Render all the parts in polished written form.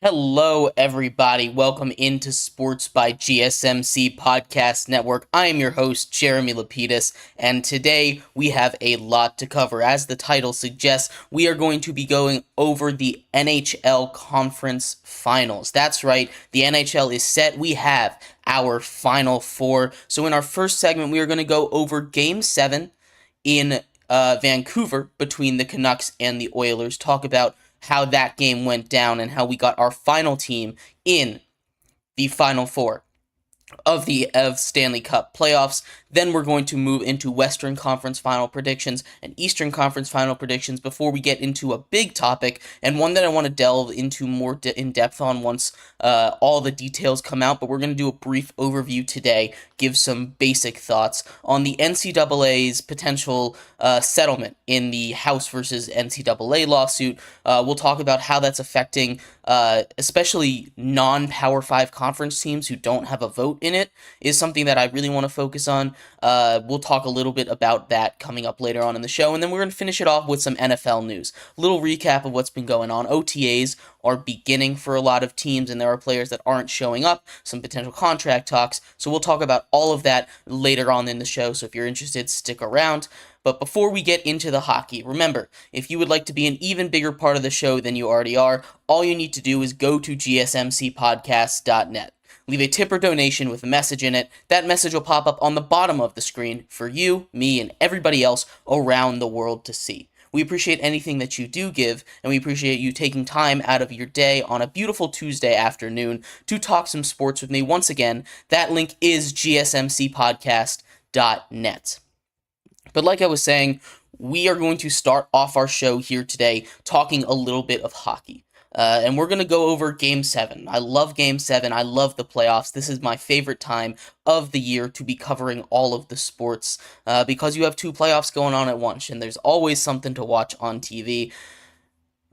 Hello, everybody. Welcome into Sports by GSMC Podcast Network. I am your host, Jeremy Lapidus, and today we have a lot to cover. As the title suggests, we are going to be going over the NHL Conference Finals. That's right, the NHL is set. We have our Final Four. So in our first segment, we are going to go over Game 7 in Vancouver between the Canucks and the Oilers, talk about how that game went down and how we got our final team in the Final Four of Stanley Cup playoffs. Then we're going to move into Western Conference final predictions and Eastern Conference final predictions before we get into a big topic, and one that I want to delve into more in depth on once all the details come out. But we're going to do a brief overview today, give some basic thoughts on the NCAA's potential settlement in the House versus NCAA lawsuit. We'll talk about how that's affecting especially non-Power 5 conference teams who don't have a vote in it, is something that I really want to focus on. We'll talk a little bit about that coming up later on in the show, and then we're going to finish it off with some NFL news. A little recap of what's been going on. OTAs are beginning for a lot of teams, and there are players that aren't showing up, some potential contract talks, so we'll talk about all of that later on in the show, so if you're interested, stick around. But before we get into the hockey, remember, if you would like to be an even bigger part of the show than you already are, all you need to do is go to GSMCPodcast.net. Leave a tip or donation with a message in it. That message will pop up on the bottom of the screen for you, me, and everybody else around the world to see. We appreciate anything that you do give, and we appreciate you taking time out of your day on a beautiful Tuesday afternoon to talk some sports with me. Once again, that link is GSMCPodcast.net. But like I was saying, we are going to start off our show here today talking a little bit of hockey. And we're going to go over Game 7. I love Game 7. I love the playoffs. This is my favorite time of the year to be covering all of the sports because you have two playoffs going on at once, and there's always something to watch on TV.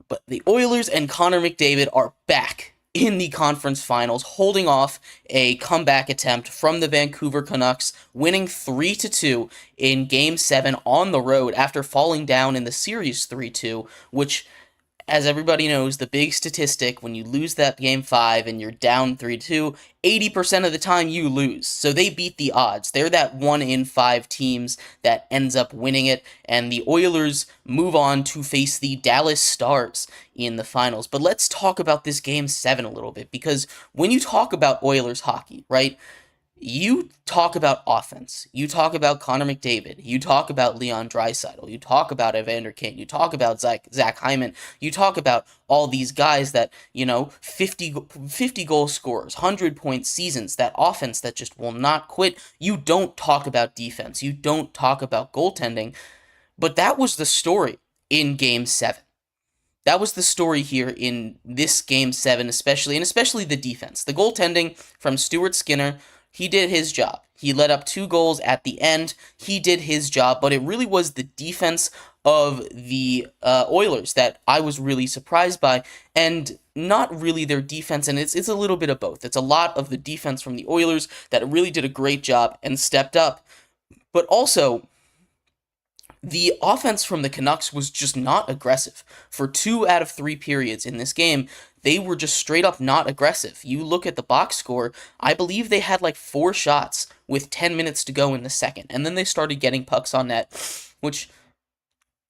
But the Oilers and Connor McDavid are back in the conference finals, holding off a comeback attempt from the Vancouver Canucks, winning 3-2 in Game 7 on the road after falling down in the series 3-2, which, as everybody knows, the big statistic, when you lose that Game 5 and you're down 3-2, 80% of the time you lose. So they beat the odds. They're that 1 in 5 teams that ends up winning it, and the Oilers move on to face the Dallas Stars in the finals. But let's talk about this Game 7 a little bit, because when you talk about Oilers hockey, right, you talk about offense, you talk about Connor McDavid, you talk about Leon Draisaitl, you talk about Evander Kane, you talk about Zach Hyman, you talk about all these guys that, 50 goal scorers, 100-point seasons, that offense that just will not quit. You don't talk about defense, you don't talk about goaltending, but that was the story in Game 7. That was the story here in this Game 7 especially, and especially the defense. The goaltending from Stuart Skinner, he did his job. He let up 2 goals at the end. He did his job, but it really was the defense of the Oilers that I was really surprised by, and not really their defense, and it's a little bit of both. It's a lot of the defense from the Oilers that really did a great job and stepped up, but also the offense from the Canucks was just not aggressive. For 2 out of 3 periods in this game, they were just straight up not aggressive. You look at the box score, I believe they had like 4 shots with 10 minutes to go in the second, and then they started getting pucks on net, which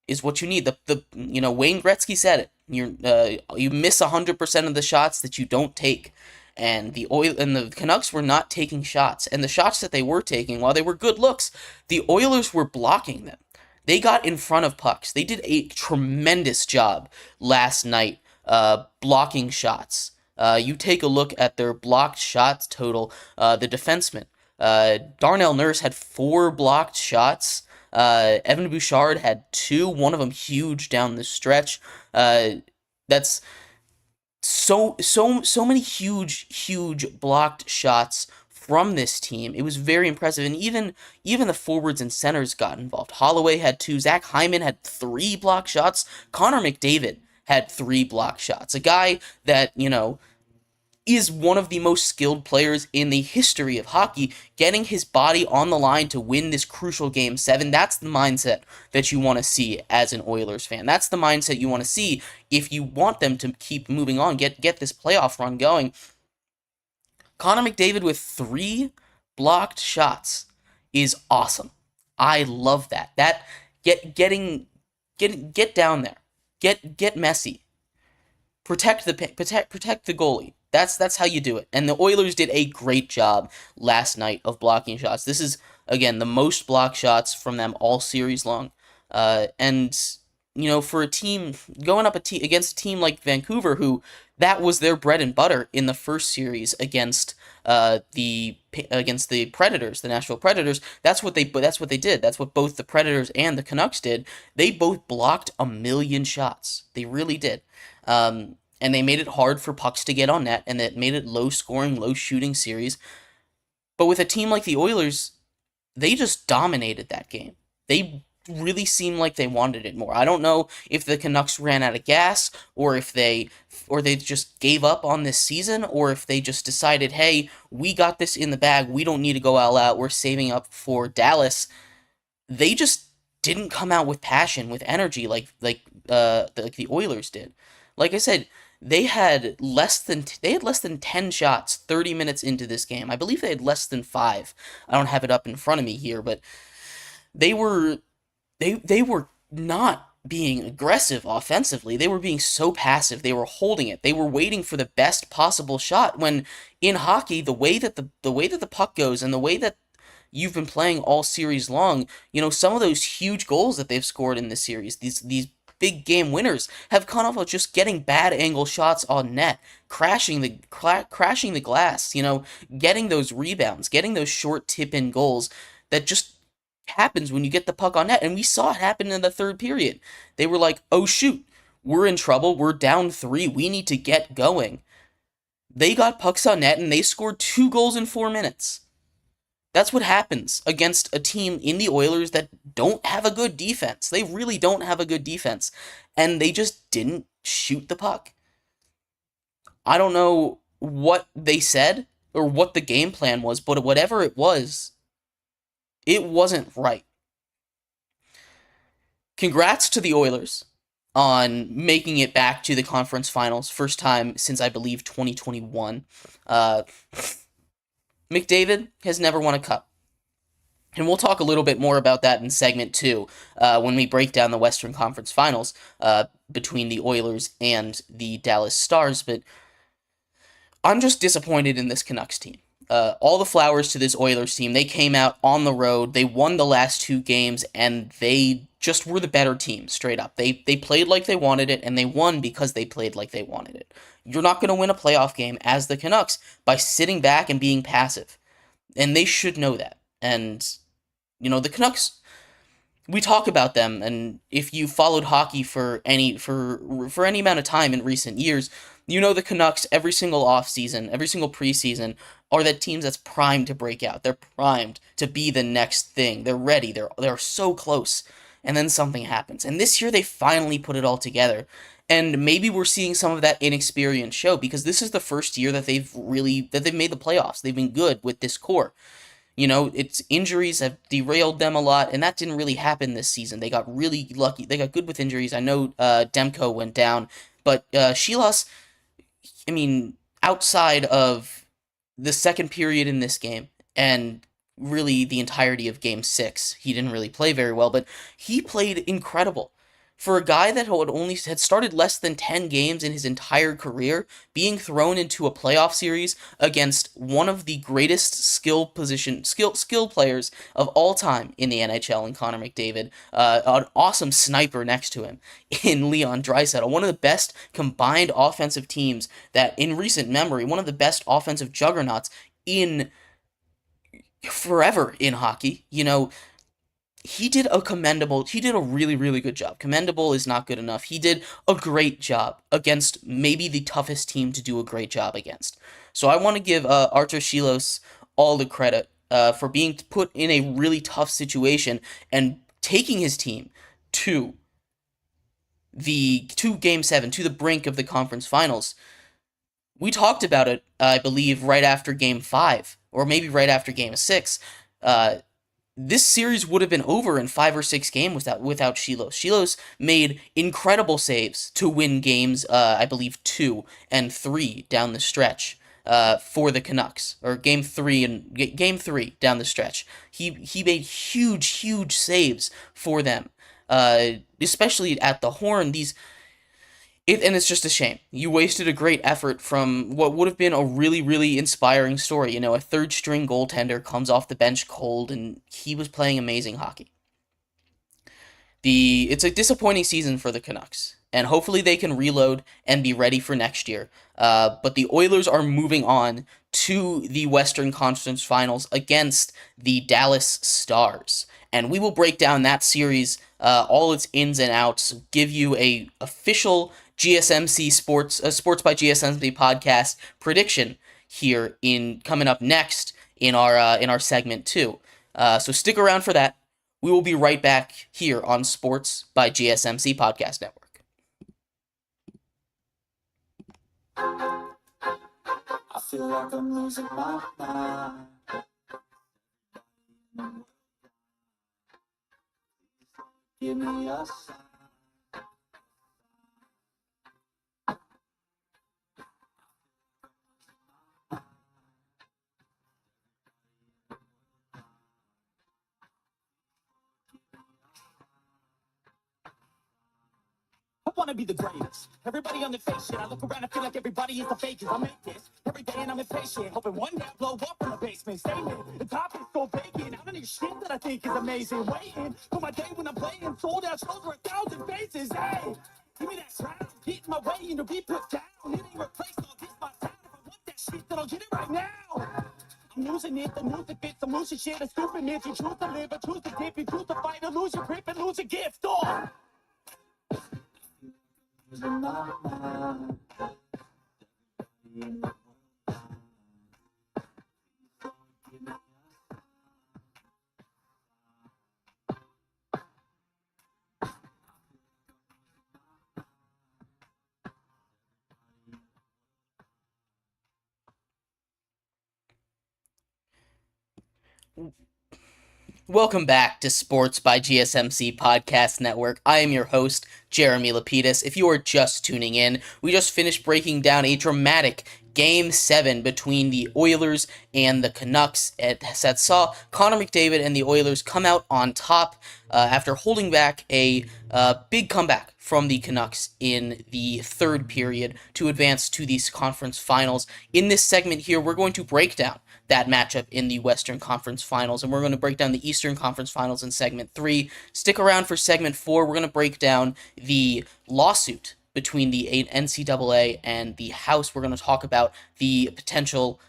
is what you need. Wayne Gretzky said it. You miss 100% of the shots that you don't take. And the Canucks were not taking shots, and the shots that they were taking, while they were good looks, the Oilers were blocking them. They got in front of pucks. They did a tremendous job last night blocking shots. You take a look at their blocked shots total. The defenseman, Darnell Nurse, had 4 blocked shots. Evan Bouchard had 2, one of them huge down the stretch. That's so many huge blocked shots from this team. It was very impressive, and even the forwards and centers got involved. Holloway had 2, Zach Hyman had 3 block shots, Connor McDavid had 3 block shots. A guy that, is one of the most skilled players in the history of hockey, getting his body on the line to win this crucial Game 7. That's the mindset that you want to see as an Oilers fan. That's the mindset you want to see if you want them to keep moving on, get this playoff run going. Connor McDavid with 3 blocked shots is awesome. I love that. Get down there. Get messy. Protect the goalie. That's how you do it. And the Oilers did a great job last night of blocking shots. This is, again, the most blocked shots from them all series long. And for a team going up against a team like Vancouver, who that was their bread and butter in the first series against the Predators, the Nashville Predators. That's what they did. That's what both the Predators and the Canucks did. They both blocked 1 million shots. They really did. And they made it hard for pucks to get on net, and that made it low-scoring, low-shooting series. But with a team like the Oilers, they just dominated that game. They really seemed like they wanted it more. I don't know if the Canucks ran out of gas, or if they just gave up on this season, or if they just decided, hey, we got this in the bag, we don't need to go all out, we're saving up for Dallas. They just didn't come out with passion, with energy like the Oilers did. Like I said, they had less than 10 shots 30 minutes into this game. I believe they had less than 5. I don't have it up in front of me here, but they were not being aggressive offensively. They were being so passive. They were holding it. They were waiting for the best possible shot. When in hockey, the way that the puck goes and the way that you've been playing all series long, some of those huge goals that they've scored in this series, these big game winners, have come off of just getting bad angle shots on net, crashing the glass, getting those rebounds, getting those short tip-in goals that just happens when you get the puck on net. And we saw it happen in the third period. They were like, oh shoot, we're in trouble, we're down 3, we need to get going. They got pucks on net and they scored 2 goals in 4 minutes. That's what happens against a team in the Oilers that don't have a good defense. They really don't have a good defense. And they just didn't shoot the puck. I don't know what they said or what the game plan was, but whatever it was, it wasn't right. Congrats to the Oilers on making it back to the conference finals. First time since, I believe, 2021. McDavid has never won a cup. And we'll talk a little bit more about that in segment 2 when we break down the Western Conference Finals between the Oilers and the Dallas Stars. But I'm just disappointed in this Canucks team. All the flowers to this Oilers team. They came out on the road. They won the last 2 games, and they just were the better team, straight up. They played like they wanted it, and they won because they played like they wanted it. You're not going to win a playoff game as the Canucks by sitting back and being passive. And they should know that. And, the Canucks, we talk about them, and if you followed hockey for any amount of time in recent years, the Canucks every single offseason, every single preseason, are that teams that's primed to break out. They're primed to be the next thing. They're ready. They're so close. And then something happens. And this year they finally put it all together. And maybe we're seeing some of that inexperience show, because this is the first year that they've made the playoffs. They've been good with this core. It's injuries have derailed them a lot, and that didn't really happen this season. They got really lucky. They got good with injuries. I know Demko went down, but Shilas, outside of the second period in this game, and really the entirety of Game 6, he didn't really play very well, but he played incredible. For a guy that had started less than 10 games in his entire career, being thrown into a playoff series against one of the greatest skill players of all time in the NHL in Connor McDavid, an awesome sniper next to him in Leon Draisaitl, one of the best combined offensive teams that in recent memory, one of the best offensive juggernauts in forever in hockey. He did a really, really good job. Commendable is not good enough. He did a great job against maybe the toughest team to do a great job against. So I want to give Artur Shilos all the credit for being put in a really tough situation and taking his team to Game 7, to the brink of the conference finals, we talked about it, I believe, right after Game 5, or maybe right after Game 6. Uh, this series would have been over in 5 or 6 games without Shilos. Shilos made incredible saves to win games, I believe 2 and 3 down the stretch for the Canucks, or game 3 down the stretch. He made huge saves for them, especially at the horn. And it's just a shame. You wasted a great effort from what would have been a really inspiring story. You know, a third string goaltender comes off the bench cold, and he was playing amazing hockey. It's a disappointing season for the Canucks, and hopefully they can reload and be ready for next year. But the Oilers are moving on to the Western Conference Finals against the Dallas Stars, and we will break down that series, all its ins and outs, give you a official GSMC Sports by GSMC podcast prediction here in coming up next in our segment 2. So stick around for that. We will be right back here on Sports by GSMC Podcast Network. I feel like I'm losing my mind. Give me a sign. I wanna be the greatest. Everybody on the face shit. I look around and feel like everybody is the fakest. I make this every day and I'm impatient. Hoping one day I blow up in the basement. Statement, the top is so vacant. I don't need shit that I think is amazing. Waiting for my day when I'm playing. Sold out shows for 1,000 faces. Hey, give me that sound. Get in my way and to be put down. It ain't replaced all this my time. If I want that shit, then I'll get it right now. I'm losing it, the news that fits. I'm losing shit. A stupid myth. You choose to live or choose to dip. You choose to fight or lose your grip and lose a gift. Oh. Welcome back to Sports by GSMC Podcast Network. I am your host, Jeremy Lapidus. If you are just tuning in, we just finished breaking down a dramatic Game 7 between the Oilers and the Canucks that saw Connor McDavid and the Oilers come out on top after holding back a big comeback from the Canucks in the third period to advance to these conference finals. In this segment here, we're going to break down that matchup in the Western Conference Finals, and we're going to break down the Eastern Conference Finals in segment 3. Stick around for segment 4. We're going to break down the lawsuit between the NCAA and the House. We're going to talk about the potential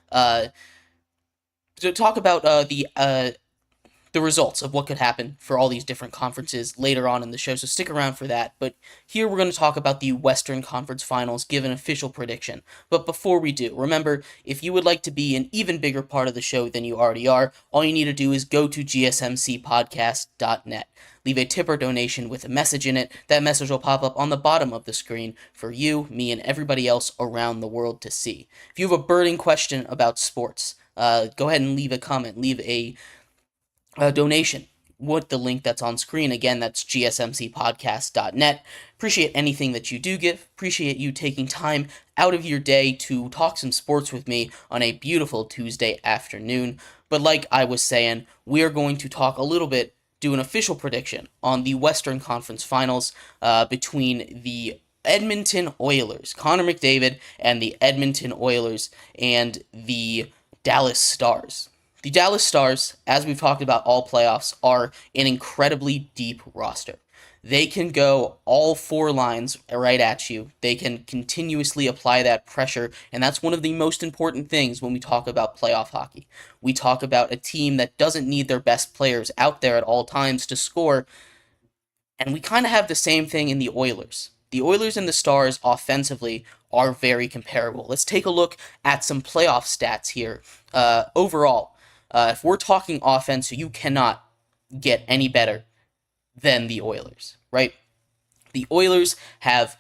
the results of what could happen for all these different conferences later on in the show, so stick around for that. But here we're going to talk about the Western Conference Finals, give an official prediction. But before we do, remember, if you would like to be an even bigger part of the show than you already are, all you need to do is go to GSMCPodcast.net. Leave a tip or donation with a message in it. That message will pop up on the bottom of the screen for you, me, and everybody else around the world to see. If you have a burning question about sports, go ahead and leave a comment, leave a donation with the link that's on screen. Again, that's gsmcpodcast.net. Appreciate anything that you do give. Appreciate you taking time out of your day to talk some sports with me on a beautiful Tuesday afternoon. But like I was saying, we are going to talk a little bit, do an official prediction on the Western Conference Finals between the Edmonton Oilers, Connor McDavid, and the Edmonton Oilers, and the Dallas Stars. The Dallas Stars, as we've talked about all playoffs, are an incredibly deep roster. They can go all 4 lines right at you. They can continuously apply that pressure, and that's one of the most important things when we talk about playoff hockey. We talk about a team that doesn't need their best players out there at all times to score, and we kind of have the same thing in the Oilers. The Oilers and the Stars offensively are very comparable. Let's take a look at some playoff stats here. Overall, if we're talking offense, you cannot get any better than the Oilers, right? The Oilers have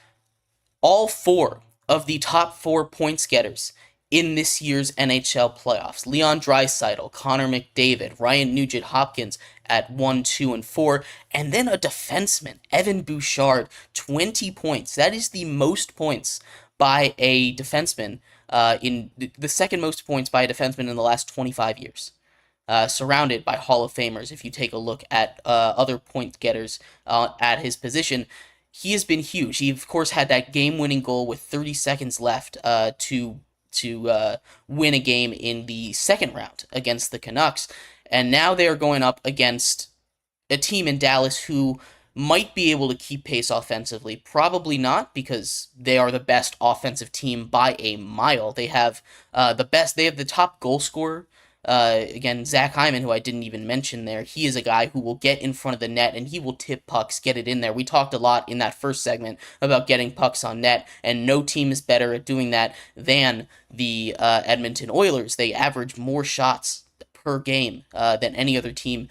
all 4 of the top 4 points getters in this year's NHL playoffs. Leon Draisaitl, Connor McDavid, Ryan Nugent-Hopkins at 1, 2, and 4, and then a defenseman, Evan Bouchard, 20 points. That is the most points by a defenseman, in the second most points by a defenseman in the last 25 years. Surrounded by Hall of Famers. If you take a look at other point getters at his position, he has been huge. He, of course, had that game-winning goal with 30 seconds left to win a game in the second round against the Canucks. And now they are going up against a team in Dallas who might be able to keep pace offensively. Probably not, because they are the best offensive team by a mile. They have They have the top goal scorer. Again, Zach Hyman, who I didn't even mention there, he is a guy who will get in front of the net and he will tip pucks, get it in there. We talked a lot in that first segment about getting pucks on net, and no team is better at doing that than the Edmonton Oilers. They average more shots per game than any other team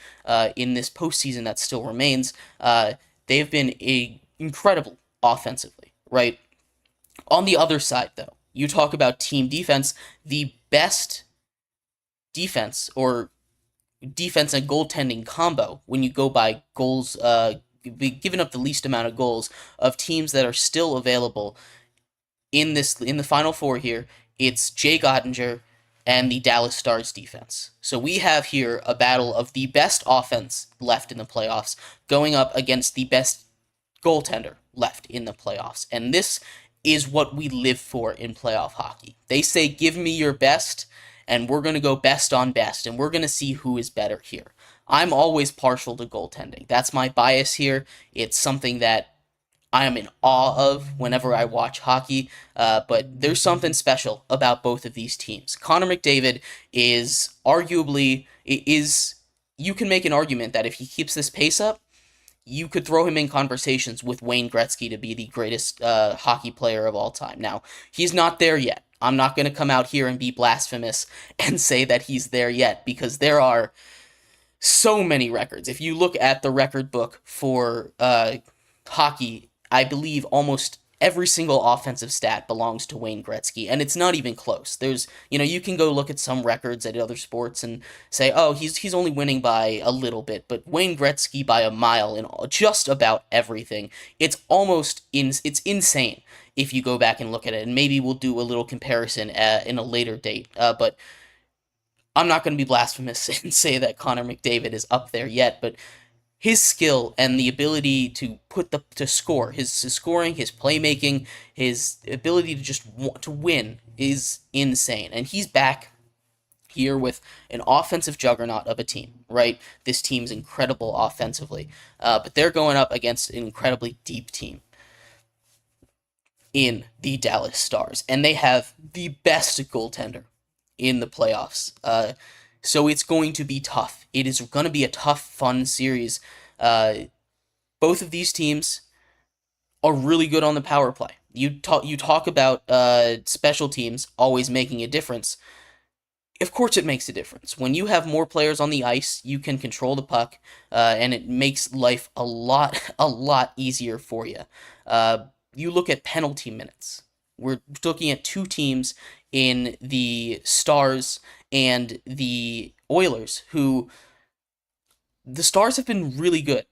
in this postseason that still remains. They've been incredible offensively, right? On the other side, though, you talk about team defense. The best defense or defense and goaltending combo, when you go by goals, giving up the least amount of goals of teams that are still available in the Final Four here, it's Jay Gottinger and the Dallas Stars defense. So we have here a battle of the best offense left in the playoffs going up against the best goaltender left in the playoffs. And this is what we live for in playoff hockey. They say, give me your best, and we're going to go best on best, and we're going to see who is better here. I'm always partial to goaltending. That's my bias here. It's something that I am in awe of whenever I watch hockey, but there's something special about both of these teams. Connor McDavid is arguably, you can make an argument that if he keeps this pace up, you could throw him in conversations with Wayne Gretzky to be the greatest hockey player of all time. Now, he's not there yet. I'm not going to come out here and be blasphemous and say that he's there yet, because there are so many records. If you look at the record book for hockey, I believe almost every single offensive stat belongs to Wayne Gretzky, and it's not even close. You can go look at some records at other sports and say, oh, he's only winning by a little bit, but Wayne Gretzky by a mile in just about everything. It's insane if you go back and look at it, and maybe we'll do a little comparison in a later date, but I'm not going to be blasphemous and say that Connor McDavid is up there yet, but his skill and the ability to score, his scoring, his playmaking, his ability to just want to win is insane. And he's back here with an offensive juggernaut of a team, right? This team's incredible offensively, but they're going up against an incredibly deep team in the Dallas Stars, and they have the best goaltender in the playoffs. So it's going to be tough. It is going to be a tough, fun series. Both of these teams are really good on the power play. You talk about special teams always making a difference. Of course it makes a difference. When you have more players on the ice, you can control the puck, and it makes life a lot easier for you. You look at penalty minutes. We're looking at two teams in the Stars and the Oilers, who the Stars have been really good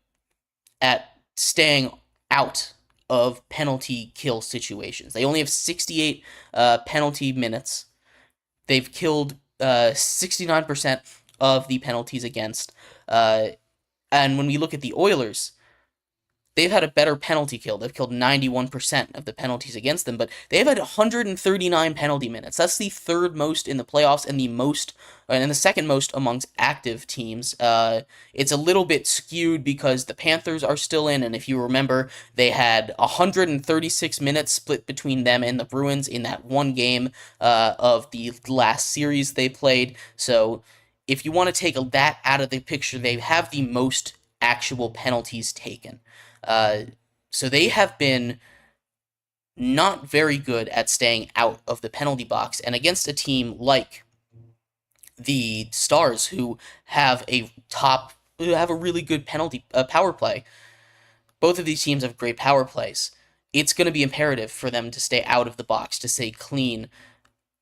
at staying out of penalty kill situations. They only have 68 penalty minutes. They've killed 69% of the penalties against. And when we look at the Oilers, they've had a better penalty kill. They've killed 91% of the penalties against them, but they've had 139 penalty minutes. That's the third most in the playoffs and the second most amongst active teams. It's a little bit skewed because the Panthers are still in, and if you remember, they had 136 minutes split between them and the Bruins in that one game of the last series they played. So if you want to take that out of the picture, they have the most actual penalties taken. So they have been not very good at staying out of the penalty box, and against a team like the Stars, who have a really good penalty power play. Both of these teams have great power plays. it's going to be imperative for them to stay out of the box, to stay clean,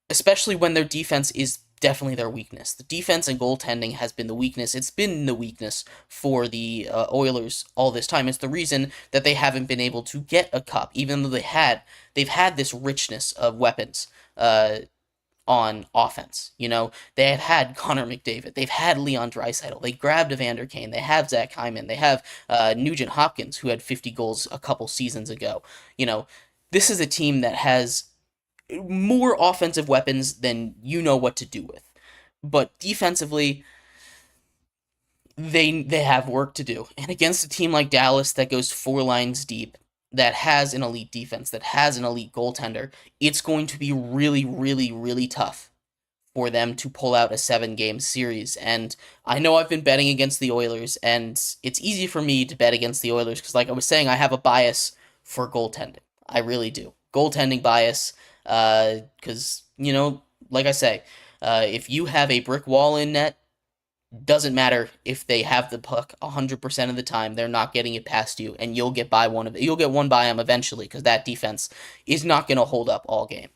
especially when their defense is definitely their weakness. The defense and goaltending has been the weakness. It's been the weakness for the Oilers all this time. It's the reason that they haven't been able to get a cup, even though they've had this richness of weapons on offense. You know, they have had Connor McDavid, they've had Leon Draisaitl, they grabbed Evander Kane, they have Zach Hyman, they have Nugent Hopkins, who had 50 goals a couple seasons ago. You know, this is a team that has more offensive weapons than you know what to do with. But defensively, they have work to do. And against a team like Dallas that goes 4 lines deep, that has an elite defense, that has an elite goaltender, it's going to be really, really, really tough for them to pull out a 7-game series. And I know I've been betting against the Oilers, and it's easy for me to bet against the Oilers because, like I was saying, I have a bias for goaltending. I really do. Goaltending bias, because, you know, like I say, if you have a brick wall in net, doesn't matter if they have the puck 100% of the time, they're not getting it past you, and you'll get one by them eventually because that defense is not going to hold up all game.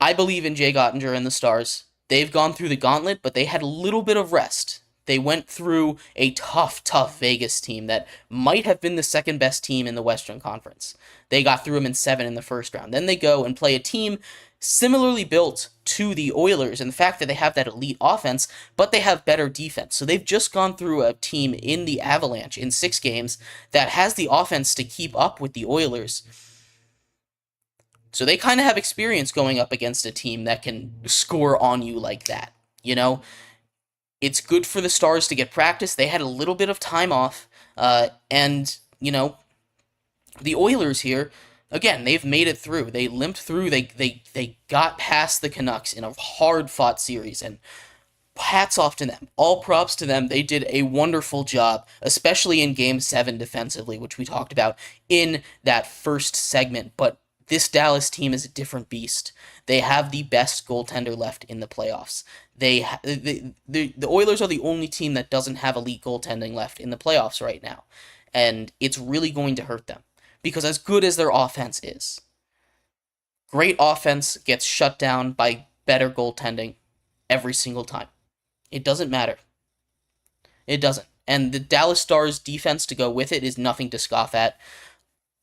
I believe in Jay Ottinger and the Stars. They've gone through the gauntlet, but they had a little bit of rest. They went through a tough Vegas team that might have been the second best team in the Western Conference. They got through them in 7 in the first round. Then they go and play a team similarly built to the Oilers in the fact that they have that elite offense, but they have better defense. So they've just gone through a team in the Avalanche in 6 games that has the offense to keep up with the Oilers. So they kind of have experience going up against a team that can score on you like that. You know, it's good for the Stars to get practice. They had a little bit of time off, and, you know, the Oilers here, again, they've made it through. They limped through. They got past the Canucks in a hard-fought series, and hats off to them. All props to them. They did a wonderful job, especially in Game 7 defensively, which we talked about in that first segment. But this Dallas team is a different beast. They have the best goaltender left in the playoffs. The Oilers are the only team that doesn't have elite goaltending left in the playoffs right now, and it's really going to hurt them. Because as good as their offense is, great offense gets shut down by better goaltending every single time. It doesn't matter. It doesn't. And the Dallas Stars' defense to go with it is nothing to scoff at.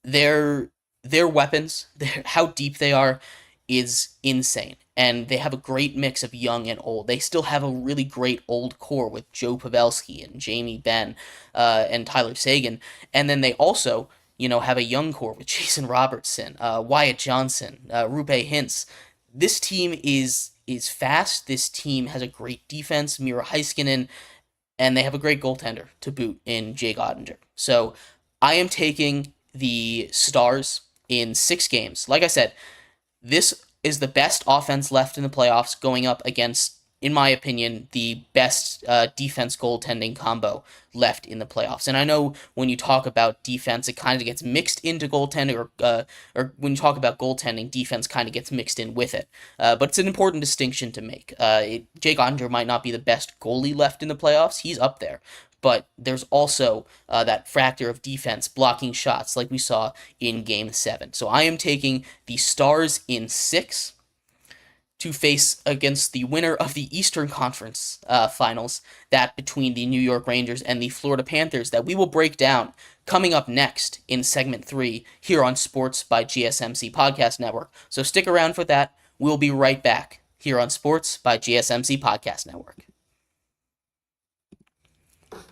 Their weapons, how deep they are, is insane. And they have a great mix of young and old. They still have a really great old core with Joe Pavelski and Jamie Benn and Tyler Seguin. And then they also, you know, have a young core with Jason Robertson, Wyatt Johnson, Rupe Hintz. This team is fast. This team has a great defense, Mira Heiskanen, and they have a great goaltender to boot in Jake Ottinger. So I am taking the Stars in 6 games. Like I said, this is the best offense left in the playoffs going up against, in my opinion, the best defense goaltending combo left in the playoffs. And I know when you talk about defense, it kind of gets mixed into goaltending, or when you talk about goaltending, defense kind of gets mixed in with it. But it's an important distinction to make. Jake Ottinger might not be the best goalie left in the playoffs. He's up there. But there's also that factor of defense blocking shots like we saw in Game 7. So I am taking the Stars in 6 to face against the winner of the Eastern Conference Finals, that between the New York Rangers and the Florida Panthers, that we will break down coming up next in Segment 3 here on Sports by GSMC Podcast Network. So stick around for that. We'll be right back here on Sports by GSMC Podcast Network.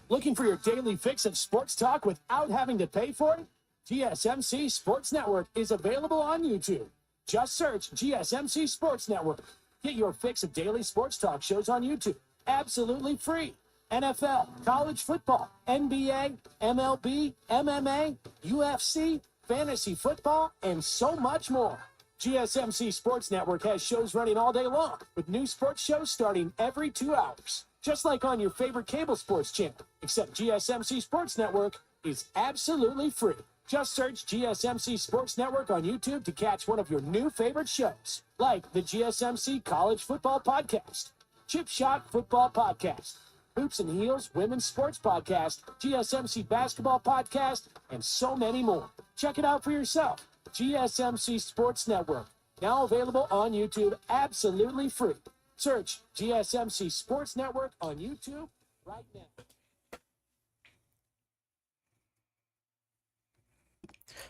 Looking for your daily fix of sports talk without having to pay for it? GSMC Sports Network is available on YouTube. Just search GSMC Sports Network. Get your fix of daily sports talk shows on YouTube, absolutely free. NFL, college football, NBA, MLB, MMA, UFC, fantasy football, and so much more. GSMC Sports Network has shows running all day long, with new sports shows starting every 2 hours. Just like on your favorite cable sports channel, except GSMC Sports Network is absolutely free. Just search GSMC Sports Network on YouTube to catch one of your new favorite shows, like the GSMC College Football Podcast, Chip Shot Football Podcast, Hoops and Heels Women's Sports Podcast, GSMC Basketball Podcast, and so many more. Check it out for yourself. GSMC Sports Network, now available on YouTube absolutely free. Search GSMC Sports Network on YouTube right now.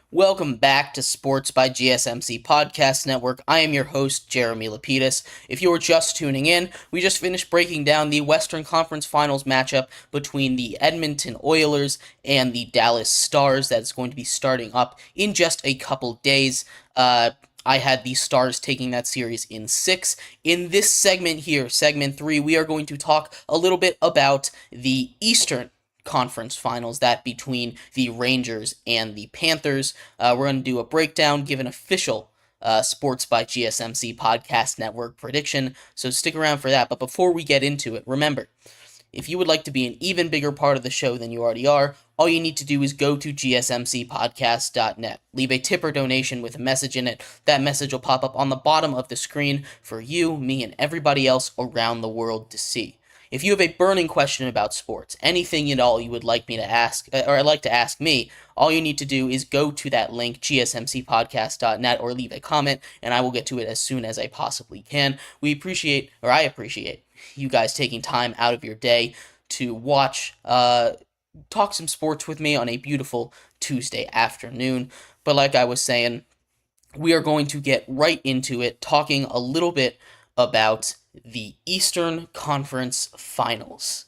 Welcome back to Sports by GSMC Podcast Network. I am your host, Jeremy Lapidus. If you are just tuning in, we just finished breaking down the Western Conference Finals matchup between the Edmonton Oilers and the Dallas Stars that's going to be starting up in just a couple days. I had the Stars taking that series in 6. In this segment here, segment 3, we are going to talk a little bit about the Eastern Conference Finals, that between the Rangers and the Panthers. We're going to do a breakdown, give an official Sports by GSMC Podcast Network prediction, so stick around for that. But before we get into it, remember, if you would like to be an even bigger part of the show than you already are, all you need to do is go to GSMCPodcast.net. Leave a tip or donation with a message in it. That message will pop up on the bottom of the screen for you, me, and everybody else around the world to see. If you have a burning question about sports, anything at all you would like me to ask, or like to ask me, all you need to do is go to that link, gsmcpodcast.net, or leave a comment, and I will get to it as soon as I possibly can. I appreciate you guys taking time out of your day to watch, talk some sports with me on a beautiful Tuesday afternoon. But like I was saying, we are going to get right into it, talking a little bit about the Eastern Conference Finals.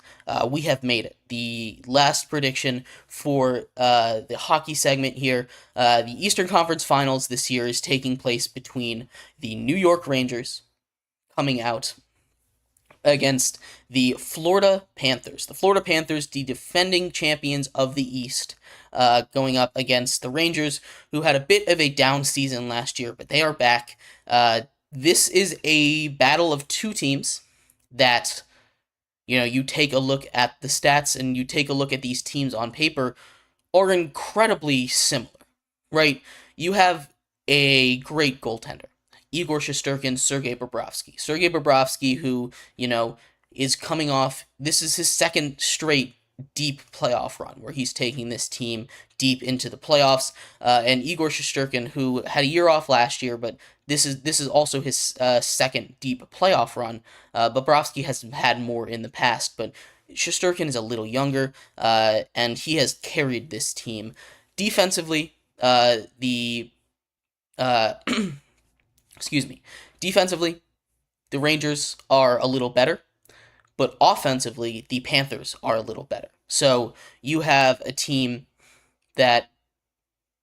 We have made it. The last prediction for the hockey segment here, the Eastern Conference Finals this year is taking place between the New York Rangers coming out against the Florida Panthers. The Florida Panthers, the defending champions of the East, going up against the Rangers, who had a bit of a down season last year, but they are back. This is a battle of two teams that, you take a look at the stats and you take a look at these teams on paper, are incredibly similar, right? You have a great goaltender, Igor Shesterkin, Sergei Bobrovsky. Sergei Bobrovsky, who, is coming off, this is his second straight deep playoff run where he's taking this team deep into the playoffs, and Igor Shesterkin, who had a year off last year, but this is also his second deep playoff run. Bobrovsky has had more in the past, but Shesterkin is a little younger, and he has carried this team defensively. Defensively, the Rangers are a little better, but offensively, the Panthers are a little better. So you have a team that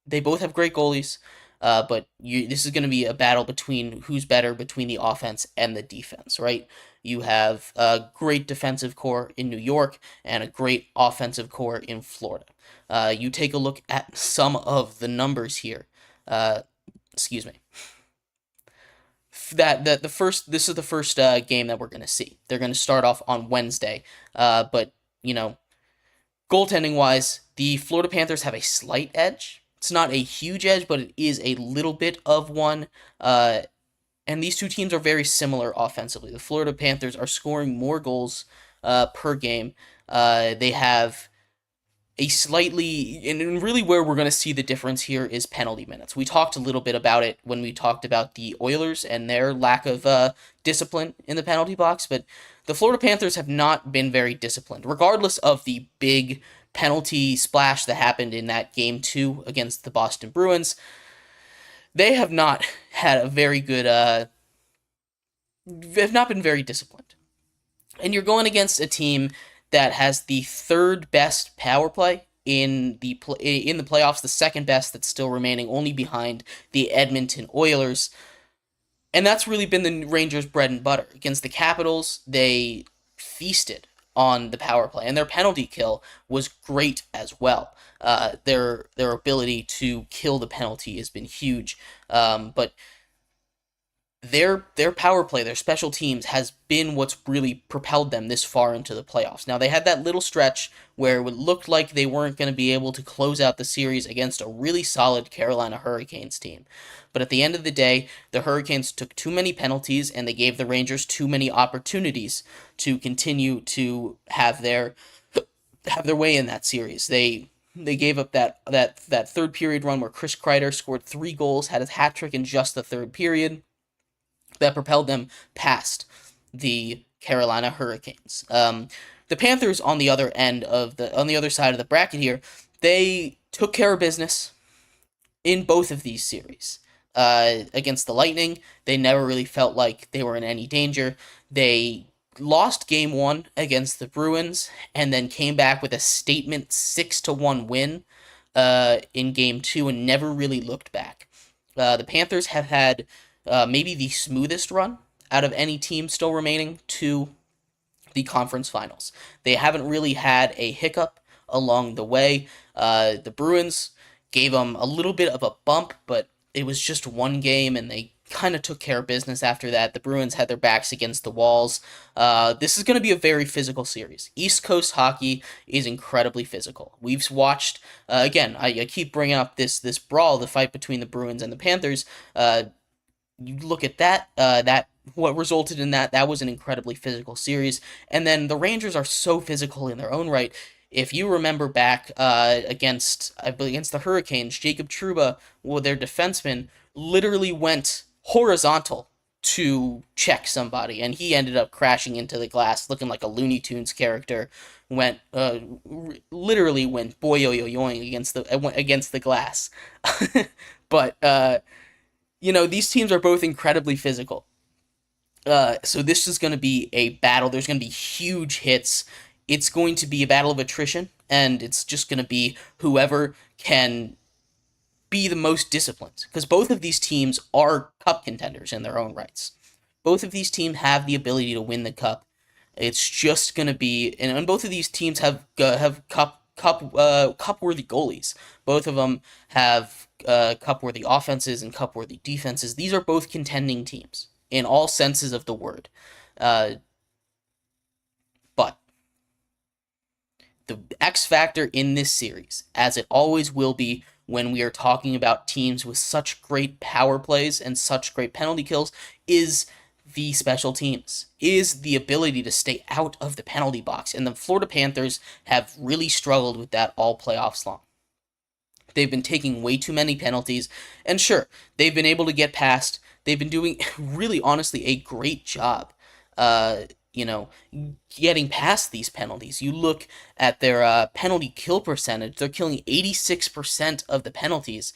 they both have great goalies, but this is going to be a battle between who's better between the offense and the defense, right? You have a great defensive core in New York and a great offensive core in Florida. You take a look at some of the numbers here. This is the first game that we're going to see. They're going to start off on Wednesday, but goaltending wise, the Florida Panthers have a slight edge. It's not a huge edge, but it is a little bit of one. And these two teams are very similar offensively. The Florida Panthers are scoring more goals per game. They have a slightly, and really where we're going to see the difference here is penalty minutes. We talked a little bit about it when we talked about the Oilers and their lack of discipline in the penalty box, but the Florida Panthers have not been very disciplined, regardless of the big penalty splash that happened in that Game 2 against the Boston Bruins. They have not had a very good, have not been very disciplined. And you're going against a team that has the third best power play in the playoffs, the second best that's still remaining, only behind the Edmonton Oilers. And that's really been the Rangers' bread and butter. Against the Capitals, they feasted on the power play, and their penalty kill was great as well. Their ability to kill the penalty has been huge, but their power play, their special teams, has been what's really propelled them this far into the playoffs. Now, they had that little stretch where it looked like they weren't going to be able to close out the series against a really solid Carolina Hurricanes team. But at the end of the day, the Hurricanes took too many penalties, and they gave the Rangers too many opportunities to continue to have their way in that series. They They gave up that third period run where Chris Kreider scored 3 goals, had a hat trick in just the third period. That propelled them past the Carolina Hurricanes. The Panthers on the other side of the bracket here, they took care of business in both of these series. Against the Lightning, they never really felt like they were in any danger. They lost game 1 against the Bruins and then came back with a statement 6-1 win in game 2 and never really looked back. The Panthers have had maybe the smoothest run out of any team still remaining to the conference finals. They haven't really had a hiccup along the way. The Bruins gave them a little bit of a bump, but it was just one game, and they kind of took care of business after that. The Bruins had their backs against the walls. This is going to be a very physical series. East Coast hockey is incredibly physical. We've watched, again, I keep bringing up this brawl, the fight between the Bruins and the Panthers. You look at that what resulted in that was an incredibly physical series. And then the Rangers are so physical in their own right. If you remember back against the Hurricanes, Jacob Trouba, their defenseman, literally went horizontal to check somebody, and he ended up crashing into the glass, looking like a Looney Tunes character. Literally went boing against the glass. But these teams are both incredibly physical. So this is going to be a battle. There's going to be huge hits. It's going to be a battle of attrition, and it's just going to be whoever can be the most disciplined. Because both of these teams are cup contenders in their own rights. Both of these teams have the ability to win the cup. It's just going to be, and both of these teams have cup-worthy goalies. Both of them have cup-worthy offenses and cup-worthy defenses. These are both contending teams in all senses of the word. But the X factor in this series, as it always will be when we are talking about teams with such great power plays and such great penalty kills, is the special teams, is the ability to stay out of the penalty box. And the Florida Panthers have really struggled with that all playoffs long. They've been taking way too many penalties, and sure, they've been able to get past. They've been doing really, honestly, a great job, getting past these penalties. You look at their penalty kill percentage; they're killing 86% of the penalties,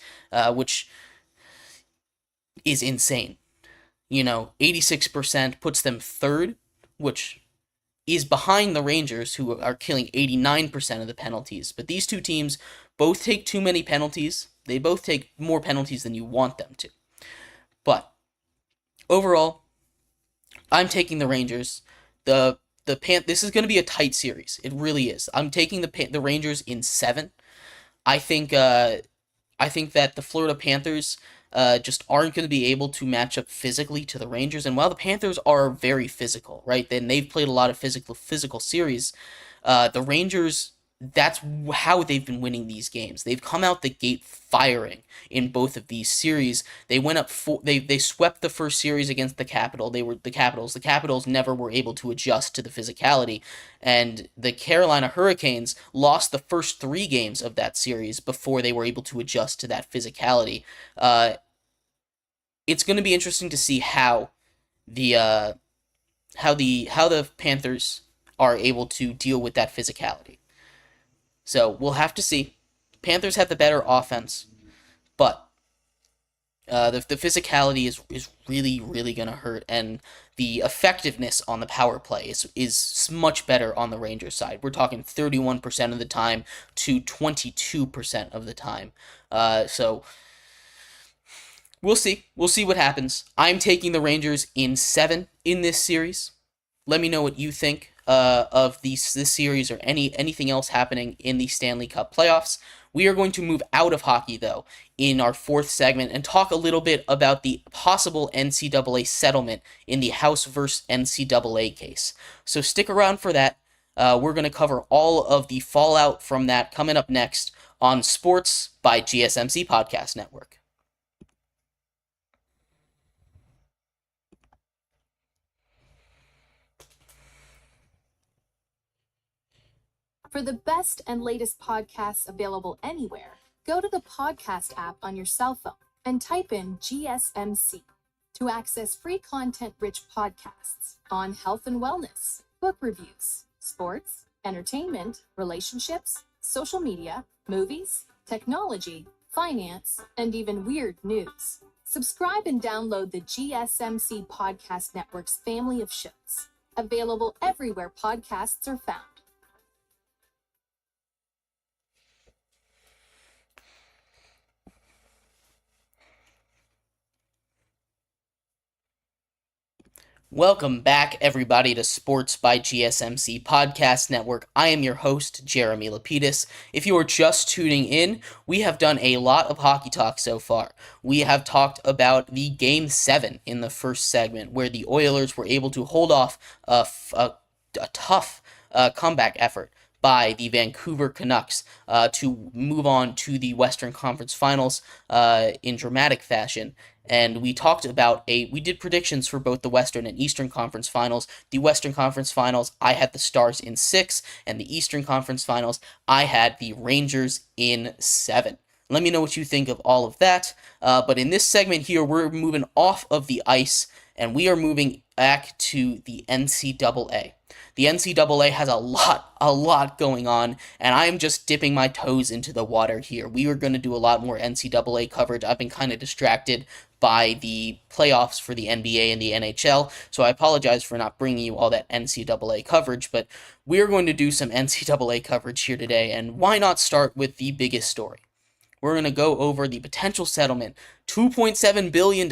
which is insane. 86% puts them third, which is behind the Rangers, who are killing 89% of the penalties. But these two teams both take too many penalties. They both take more penalties than you want them to. But overall, I'm taking the Rangers. This is going to be a tight series. It really is. I'm taking the Rangers in 7. I think that the Florida Panthers just aren't going to be able to match up physically to the Rangers. And while the Panthers are very physical, right, then they've played a lot of physical series. The Rangers, that's how they've been winning these games. They've come out the gate firing in both of these series. They went up they swept the first series against the Capitals. The Capitals never were able to adjust to the physicality, and the Carolina Hurricanes lost the first 3 games of that series before they were able to adjust to that physicality. It's going to be interesting to see how the Panthers are able to deal with that physicality. So we'll have to see. Panthers have the better offense, but the physicality is really, really going to hurt, and the effectiveness on the power play is much better on the Rangers side. We're talking 31% of the time to 22% of the time. So we'll see. We'll see what happens. I'm taking the Rangers in 7 in this series. Let me know what you think of this series or anything else happening in the Stanley Cup playoffs. We are going to move out of hockey, though, in our 4th segment and talk a little bit about the possible NCAA settlement in the House versus NCAA case. So stick around for that. We're going to cover all of the fallout from that coming up next on Sports by GSMC Podcast Network. For the best and latest podcasts available anywhere, go to the podcast app on your cell phone and type in GSMC to access free content-rich podcasts on health and wellness, book reviews, sports, entertainment, relationships, social media, movies, technology, finance, and even weird news. Subscribe and download the GSMC Podcast Network's family of shows, available everywhere podcasts are found. Welcome back, everybody, to Sports by GSMC Podcast Network. I am your host, Jeremy Lapidus. If you are just tuning in, we have done a lot of hockey talk so far. We have talked about the Game 7 in the first segment, where the Oilers were able to hold off a tough comeback effort by the Vancouver Canucks to move on to the Western Conference Finals in dramatic fashion. And we talked about we did predictions for both the Western and Eastern Conference Finals. The Western Conference Finals, I had the Stars in 6, and the Eastern Conference Finals, I had the Rangers in 7. Let me know what you think of all of that. But in this segment here, we're moving off of the ice, and we are moving back to the NCAA. The NCAA has a lot going on, and I am just dipping my toes into the water here. We are going to do a lot more NCAA coverage. I've been kind of distracted by the playoffs for the NBA and the NHL, so I apologize for not bringing you all that NCAA coverage, but we are going to do some NCAA coverage here today, and why not start with the biggest story? We're going to go over the potential settlement, $2.7 billion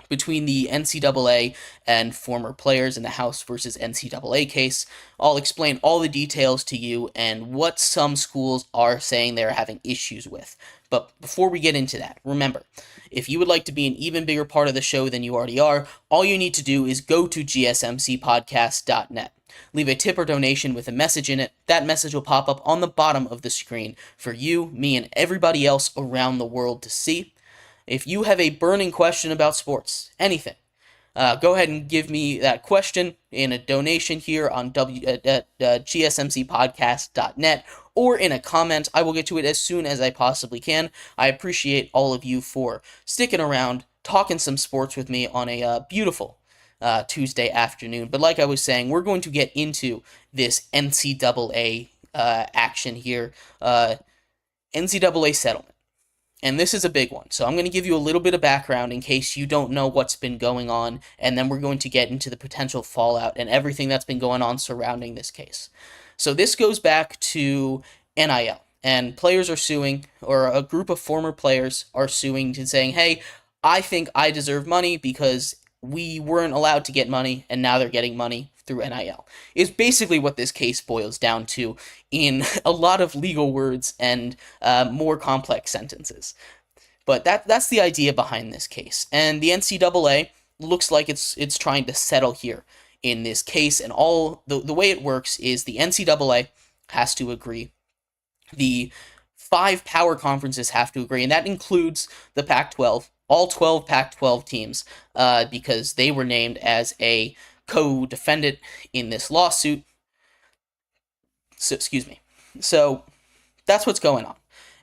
between the NCAA and former players in the House versus NCAA case. I'll explain all the details to you and what some schools are saying they're having issues with. But before we get into that, remember, if you would like to be an even bigger part of the show than you already are, all you need to do is go to GSMCPodcast.net. Leave a tip or donation with a message in it. That message will pop up on the bottom of the screen for you, me, and everybody else around the world to see. If you have a burning question about sports, anything, go ahead and give me that question in a donation here on GSMCPodcast.net or in a comment. I will get to it as soon as I possibly can. I appreciate all of you for sticking around, talking some sports with me on a beautiful Tuesday afternoon. But like I was saying, we're going to get into this NCAA action here, NCAA settlement. And this is a big one, so I'm going to give you a little bit of background in case you don't know what's been going on, and then we're going to get into the potential fallout and everything that's been going on surrounding this case. So this goes back to NIL, and players are suing, or a group of former players are suing and saying, hey, I think I deserve money because we weren't allowed to get money, and now they're getting money through NIL. Is basically what this case boils down to in a lot of legal words and more complex sentences. But that's the idea behind this case. And the NCAA looks like it's trying to settle here in this case, and all the way it works is the NCAA has to agree. The 5 power conferences have to agree, and that includes the Pac-12, all 12 Pac-12 teams, because they were named as a co-defendant in this lawsuit. So that's what's going on.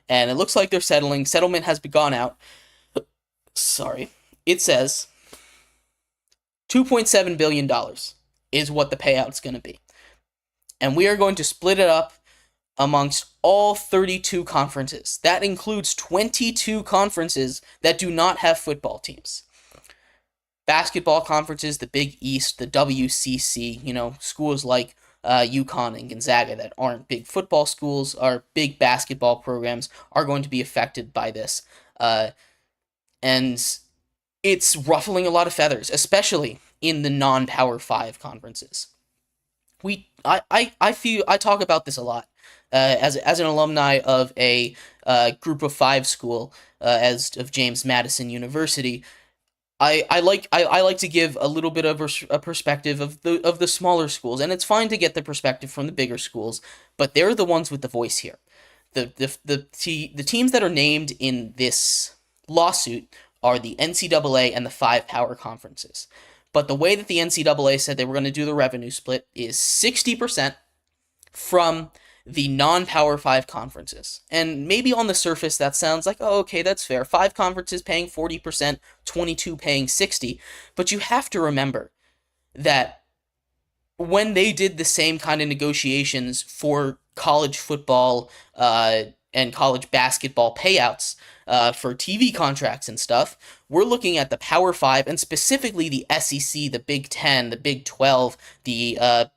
And it looks like they're settling. Settlement has gone out. It says $2.7 billion is what the payout's going to be. And we are going to split it up amongst all 32 conferences. That includes 22 conferences that do not have football teams. Basketball conferences, the Big East, the WCC, schools like UConn and Gonzaga that aren't big football schools, are big basketball programs, are going to be affected by this. And it's ruffling a lot of feathers, especially in the non-Power 5 conferences. I talk about this a lot as an alumni of a Group of 5 school, of James Madison University. I like to give a little bit of a perspective of the smaller schools, and it's fine to get the perspective from the bigger schools, but they're the ones with the voice here. The teams that are named in this lawsuit are the NCAA and the 5 power conferences. But the way that the NCAA said they were going to do the revenue split is 60% from the non-Power 5 conferences. And maybe on the surface that sounds like, oh, okay, that's fair. 5 conferences paying 40%, 22 paying 60%. But you have to remember that when they did the same kind of negotiations for college football and college basketball payouts for TV contracts and stuff, we're looking at the Power 5 and specifically the SEC, the Big 10, the Big 12, the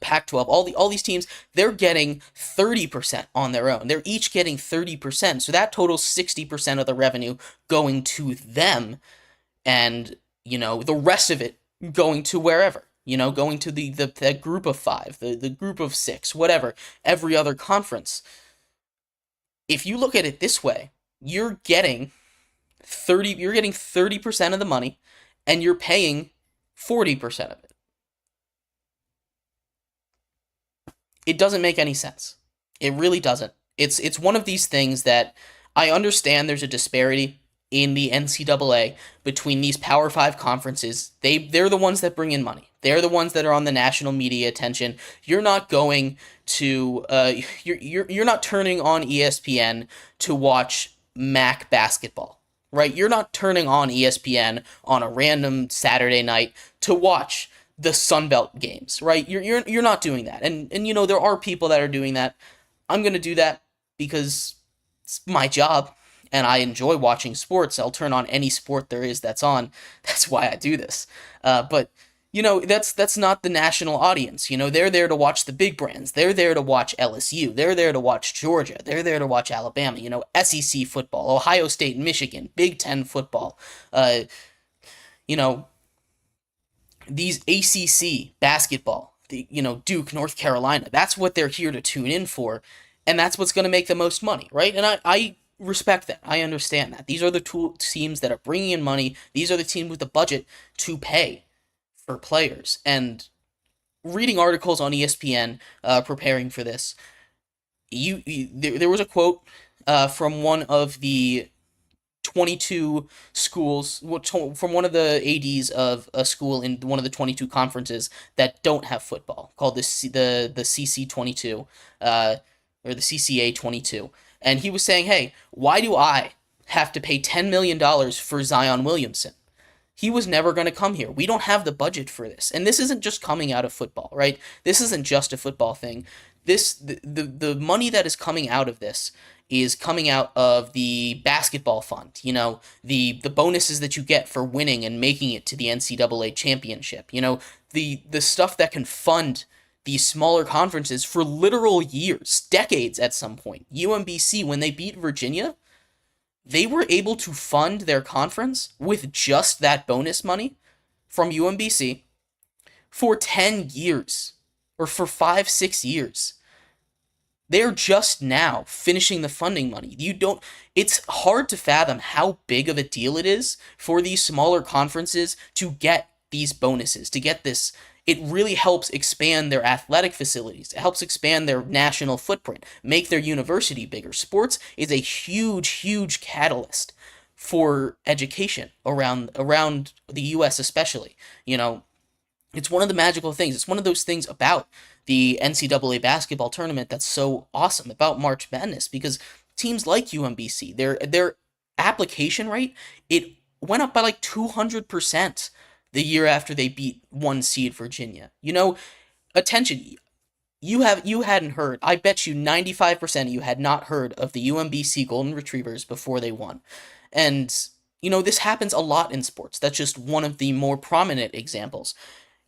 Pac-12, all these teams, they're getting 30% on their own. They're each getting 30%. So that totals 60% of the revenue going to them, and the rest of it going to wherever. Going to the group of 5, the group of 6, whatever, every other conference. If you look at it this way, you're getting 30% of the money, and you're paying 40% of it. It doesn't make any sense. It really doesn't. It's one of these things that I understand there's a disparity in the NCAA between these Power 5 conferences. They're the ones that bring in money. They're the ones that are on the national media attention. You're not going to you're not turning on ESPN to watch MAC basketball, right? You're not turning on ESPN on a random Saturday night to watch the Sunbelt games, right? You're not doing that. And there are people that are doing that. I'm going to do that because it's my job and I enjoy watching sports. I'll turn on any sport there is that's on. That's why I do this. But that's not the national audience. They're there to watch the big brands. They're there to watch LSU. They're there to watch Georgia. They're there to watch Alabama. SEC football, Ohio State, Michigan, Big Ten football. These ACC basketball, Duke, North Carolina, that's what they're here to tune in for, and that's what's going to make the most money, right? And I respect that. I understand that. These are the two teams that are bringing in money. These are the teams with the budget to pay for players. And reading articles on ESPN, preparing for this, there was a quote from one of the 22 schools, from one of the ADs of a school in one of the 22 conferences that don't have football, called the CC 22, or the CCA 22. And he was saying, hey, why do I have to pay $10 million for Zion Williamson? He was never going to come here. We don't have the budget for this. And this isn't just coming out of football, right? This isn't just a football thing. The money that is coming out of this is coming out of the basketball fund, the bonuses that you get for winning and making it to the NCAA championship, the stuff that can fund these smaller conferences for literal years, decades at some point. UMBC, when they beat Virginia, they were able to fund their conference with just that bonus money from UMBC for 10 years, or for 5-6 years. They're just now finishing the funding money. It's hard to fathom how big of a deal it is for these smaller conferences to get these bonuses, to get this. It really helps expand their athletic facilities. It helps expand their national footprint, make their university bigger. Sports is a huge, huge catalyst for education around the US especially. It's one of the magical things. It's one of those things about the NCAA basketball tournament that's so awesome about March Madness, because teams like UMBC, their application rate, it went up by like 200% the year after they beat 1 seed Virginia. Attention, you hadn't heard. I bet you 95% of you had not heard of the UMBC Golden Retrievers before they won. And this happens a lot in sports. That's just one of the more prominent examples.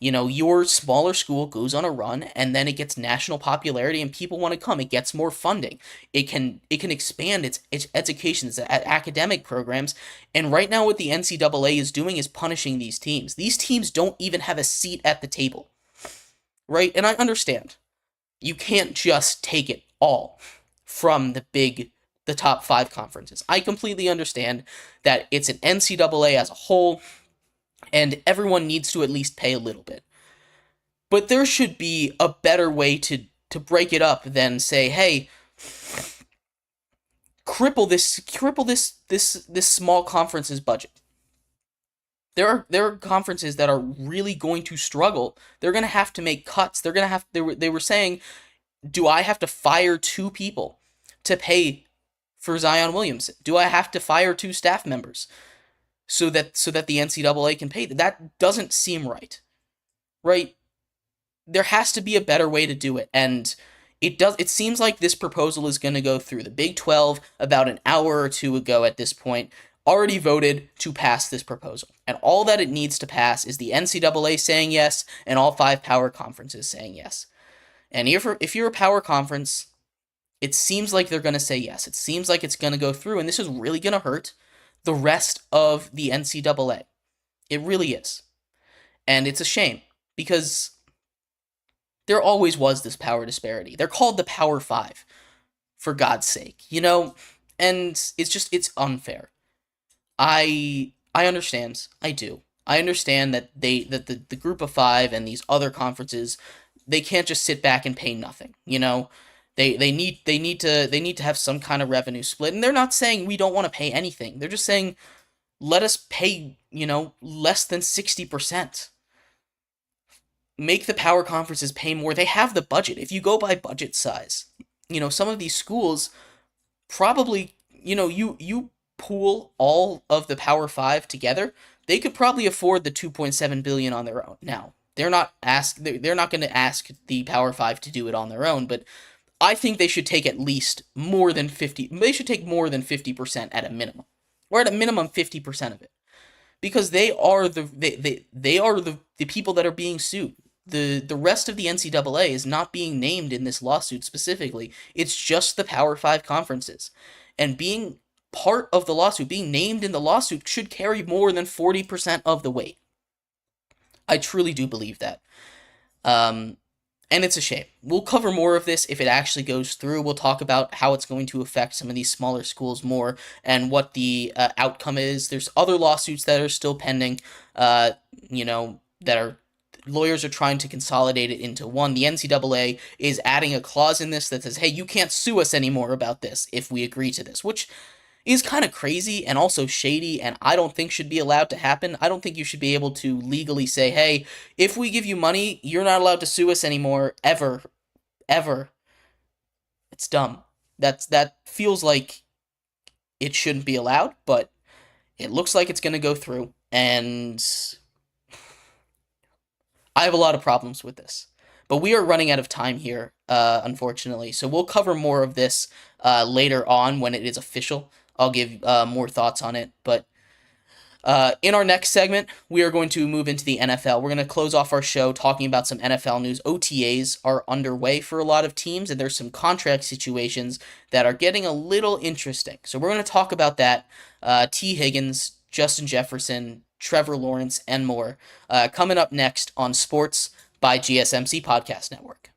Your smaller school goes on a run and then it gets national popularity and people want to come. It gets more funding. It can expand its education, its academic programs. And right now what the NCAA is doing is punishing these teams. These teams don't even have a seat at the table, right? And I understand. You can't just take it all from the top 5 conferences. I completely understand that it's an NCAA as a whole, and everyone needs to at least pay a little bit. But there should be a better way to break it up than say, hey, cripple this small conference's budget. There are conferences that are really going to struggle. They're going to have to make cuts. They were saying, do I have to fire 2 people to pay for Zion Williamson? Do I have to fire 2 staff members so that the NCAA can pay? That doesn't seem right. Right? There has to be a better way to do it, and it seems like this proposal is going to go through. The Big 12, about an hour or two ago at this point, already voted to pass this proposal. And all that it needs to pass is the NCAA saying yes and all 5 power conferences saying yes. And if you're a power conference, it seems like they're going to say yes. It seems like it's going to go through, and this is really going to hurt the rest of the NCAA. It really is. And it's a shame, because there always was this power disparity. They're called the Power 5, for God's sake, and it's unfair. I understand. I do. I understand that the group of 5 and these other conferences, they can't just sit back and pay nothing. They need to have some kind of revenue split, and they're not saying we don't want to pay anything. They're just saying, let us pay, less than 60%. Make the power conferences pay more. They have the budget. If you go by budget size, some of these schools probably, you pool all of the Power 5 together, they could probably afford the $2.7 billion on their own. Now, they're not going to ask the Power 5 to do it on their own, but I think they should take at least more than 50. They should take more than 50% at a minimum, or at a minimum 50% of it, because they are the people that are being sued. The rest of the NCAA is not being named in this lawsuit specifically. It's just the Power 5 conferences. And being part of the lawsuit, being named in the lawsuit, should carry more than 40% of the weight. I truly do believe that. And it's a shame. We'll cover more of this if it actually goes through. We'll talk about how it's going to affect some of these smaller schools more and what the outcome is. There's other lawsuits that are still pending, that are lawyers are trying to consolidate it into one. The NCAA is adding a clause in this that says, hey, you can't sue us anymore about this if we agree to this, which is kind of crazy and also shady, and I don't think should be allowed to happen. I don't think you should be able to legally say, hey, if we give you money, you're not allowed to sue us anymore, ever. It's dumb. That feels like it shouldn't be allowed, but it looks like it's going to go through, and I have a lot of problems with this. But we are running out of time here, unfortunately. So we'll cover more of this later on when it is official. I'll give more thoughts on it. But in our next segment, we are going to move into the NFL. We're going to close off our show talking about some NFL news. OTAs are underway for a lot of teams, and there's some contract situations that are getting a little interesting. So we're going to talk about that. T. Higgins, Justin Jefferson, Trevor Lawrence, and more coming up next on Sports by GSMC Podcast Network.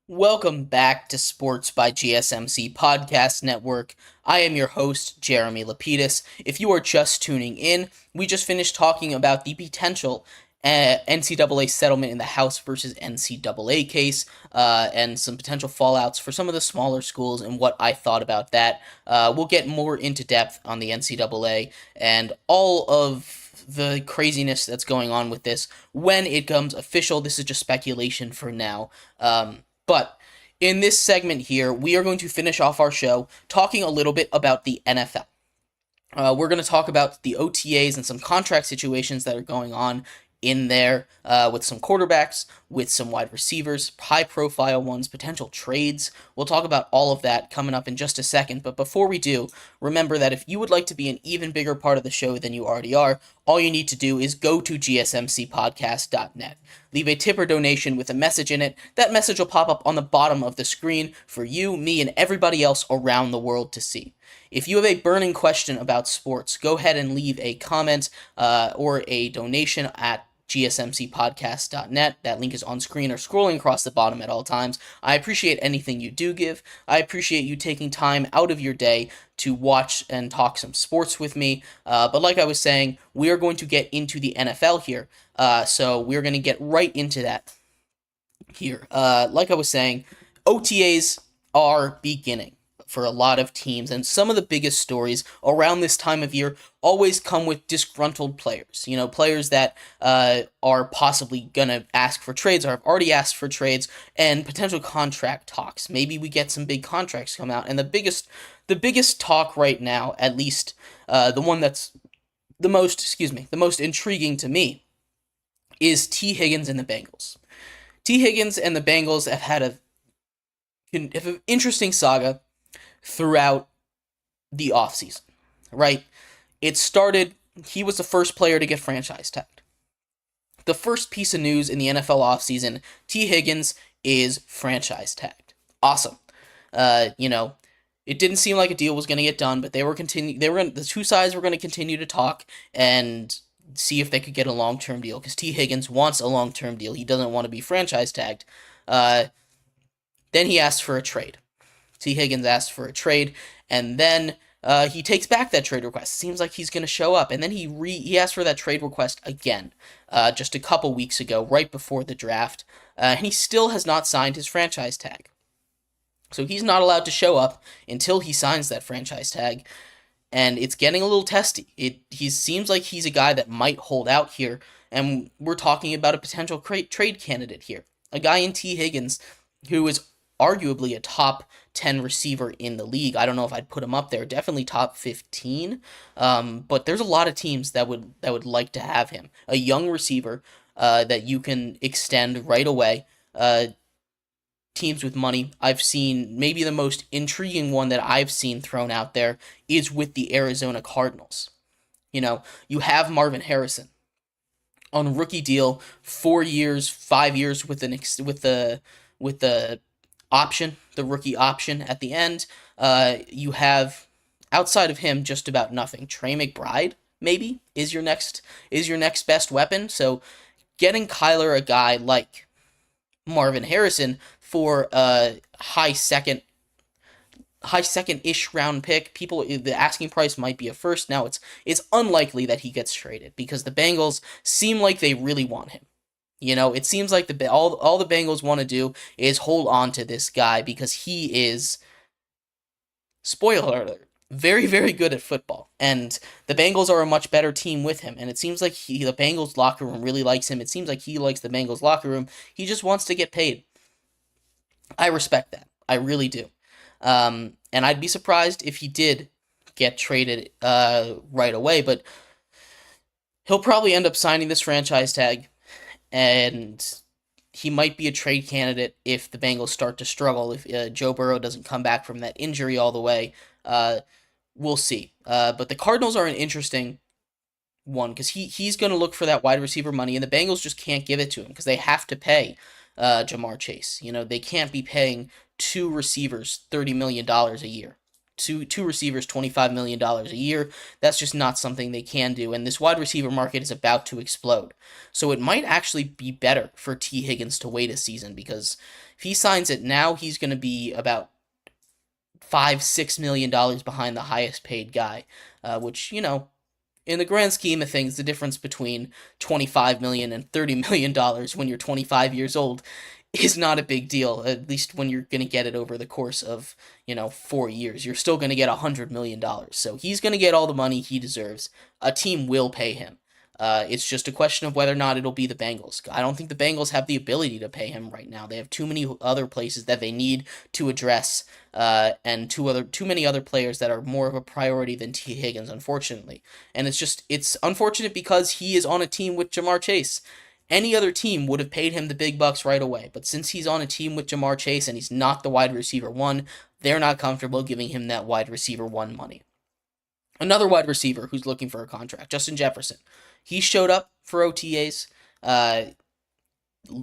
Welcome back to Sports by GSMC Podcast Network. I am your host, Jeremy Lapidus. If you are just tuning in, we just finished talking about the potential NCAA settlement in the House versus NCAA case, and some potential fallouts for some of the smaller schools and what I thought about that. We'll get more into depth on the NCAA and all of the craziness that's going on with this when it becomes official. This is just speculation for now. But in this segment here, we are going to finish off our show talking a little bit about the NFL. We're going to talk about the OTAs and some contract situations that are going on in there, with some quarterbacks, with some wide receivers, high-profile ones, potential trades. We'll talk about all of that coming up in just a second, but before we do, remember that if you would like to be an even bigger part of the show than you already are, all you need to do is go to GSMCPodcast.net. Leave a tip or donation with a message in it. That message will pop up on the bottom of the screen for you, me, and everybody else around the world to see. If you have a burning question about sports, go ahead and leave a comment or a donation at GSMCPodcast.net. That link is on screen or scrolling across the bottom at all times. I appreciate anything you do give. I appreciate you taking time out of your day to watch and talk some sports with me. But like I was saying, we are going to get into the NFL here. So we're going to get right into that here. Like I was saying, OTAs are beginning for a lot of teams, and some of the biggest stories around this time of year always come with disgruntled players. You know, players that are possibly gonna ask for trades or have already asked for trades, and potential contract talks. Maybe we get some big contracts come out, and the biggest talk right now, at least the one that's the most intriguing to me, is T. Higgins and the Bengals. T. Higgins and the Bengals have had an interesting saga throughout the offseason, right? It started, he was the first player to get franchise tagged. The first piece of news in the NFL offseason, T. Higgins is franchise tagged. Awesome. It didn't seem like a deal was going to get done, but the two sides were going to continue to talk and see if they could get a long-term deal, because T. Higgins wants a long-term deal. He doesn't want to be franchise tagged. Then he asked for a trade. T. Higgins asked for a trade, and then he takes back that trade request. Seems like he's going to show up, and then he asked for that trade request again just a couple weeks ago, right before the draft, and he still has not signed his franchise tag. So he's not allowed to show up until he signs that franchise tag, and it's getting a little testy. He seems like he's a guy that might hold out here, and we're talking about a potential trade candidate here. A guy in T. Higgins who is arguably a top 10 receiver in the league. I don't know if I'd put him up there. Definitely top 15. But there's a lot of teams that would like to have him. A young receiver that you can extend right away. Teams with money. I've seen maybe the most intriguing one that I've seen thrown out there is with the Arizona Cardinals. You know, you have Marvin Harrison on a rookie deal, 4 years, 5 years with the option, the rookie option at the end. You have, outside of him, just about nothing. Trey McBride, maybe, is your next best weapon. So getting Kyler, a guy like Marvin Harrison, for a high second-ish round pick, the asking price might be a first. Now it's unlikely that he gets traded because the Bengals seem like they really want him. You know, it seems like all the Bengals want to do is hold on to this guy because he is, spoiler alert, very, very good at football. And the Bengals are a much better team with him. And it seems like the Bengals locker room really likes him. It seems like he likes the Bengals locker room. He just wants to get paid. I respect that. I really do. And I'd be surprised if he did get traded right away. But he'll probably end up signing this franchise tag. And he might be a trade candidate if the Bengals start to struggle. If Joe Burrow doesn't come back from that injury all the way, we'll see. But the Cardinals are an interesting one because he's going to look for that wide receiver money, and the Bengals just can't give it to him because they have to pay Jamar Chase. You know, they can't be paying two receivers $30 million a year. Two receivers, $25 million a year. That's just not something they can do. And this wide receiver market is about to explode. So it might actually be better for T. Higgins to wait a season because if he signs it now, he's going to be about $5-6 million behind the highest paid guy, which, you know, In the grand scheme of things, the difference between $25 million and $30 million when you're 25 years old is not a big deal, at least when you're going to get it over the course of, 4 years. You're still going to get $100 million. So he's going to get all the money he deserves. A team will pay him. It's just a question of whether or not it'll be the Bengals. I don't think the Bengals have the ability to pay him right now. They have too many other places that they need to address, and too many other players that are more of a priority than T. Higgins, unfortunately. And it's unfortunate because he is on a team with Jamar Chase. Any other team would have paid him the big bucks right away, but since he's on a team with Jamar Chase and he's not the wide receiver one, they're not comfortable giving him that wide receiver one money. Another wide receiver who's looking for a contract, Justin Jefferson. He showed up for OTAs.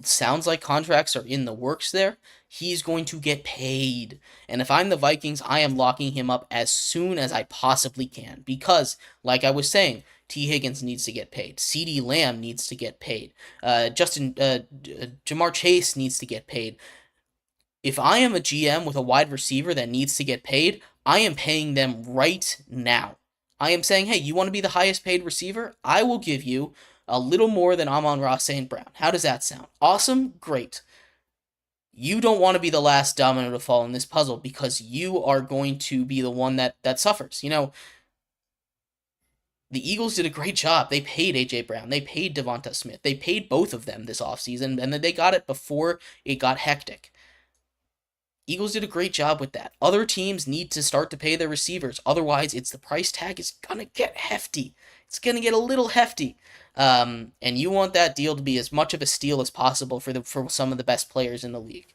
Sounds like contracts are in the works there. He's going to get paid. And if I'm the Vikings, I am locking him up as soon as I possibly can. Because, like I was saying, T. Higgins needs to get paid. CeeDee Lamb needs to get paid. Jamar Chase needs to get paid. If I am a GM with a wide receiver that needs to get paid, I am paying them right now. I am saying, hey, you want to be the highest paid receiver? I will give you a little more than Amon-Ra St. Brown. How does that sound? Awesome? Great. You don't want to be the last domino to fall in this puzzle because you are going to be the one that suffers. The Eagles did a great job. They paid A.J. Brown. They paid Devonta Smith. They paid both of them this offseason, and then they got it before it got hectic. Eagles did a great job with that. Other teams need to start to pay their receivers. Otherwise, the price tag is going to get hefty. It's going to get a little hefty. And you want that deal to be as much of a steal as possible for some of the best players in the league.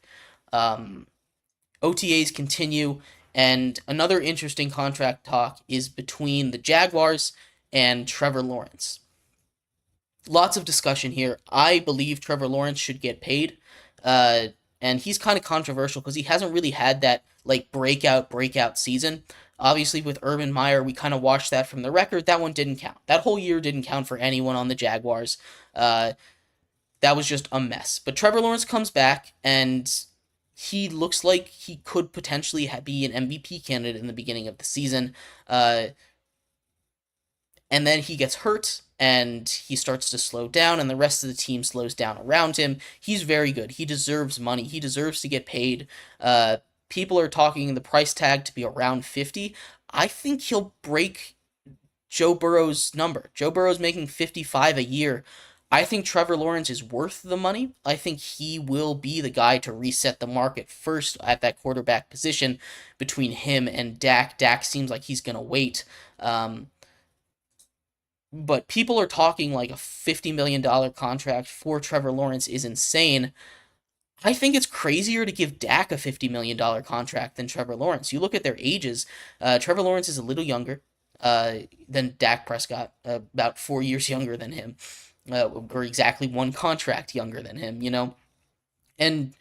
OTAs continue, and another interesting contract talk is between the Jaguars and Trevor Lawrence. Lots of discussion here. I believe Trevor Lawrence should get paid. And he's kind of controversial because he hasn't really had that breakout season. Obviously, with Urban Meyer, we kind of watched that from the record. That one didn't count. That whole year didn't count for anyone on the Jaguars. That was just a mess. But Trevor Lawrence comes back, and he looks like he could potentially be an MVP candidate in the beginning of the season. And then he gets hurt, and he starts to slow down, and the rest of the team slows down around him. He's very good. He deserves money. He deserves to get paid. People are talking the price tag to be around 50. I think he'll break Joe Burrow's number. Joe Burrow's making 55 a year. I think Trevor Lawrence is worth the money. I think he will be the guy to reset the market first at that quarterback position between him and Dak. Dak seems like he's going to wait. But people are talking like a $50 million contract for Trevor Lawrence is insane. I think it's crazier to give Dak a $50 million contract than Trevor Lawrence. You look at their ages. Trevor Lawrence is a little younger than Dak Prescott, about 4 years younger than him, or exactly one contract younger than him, And,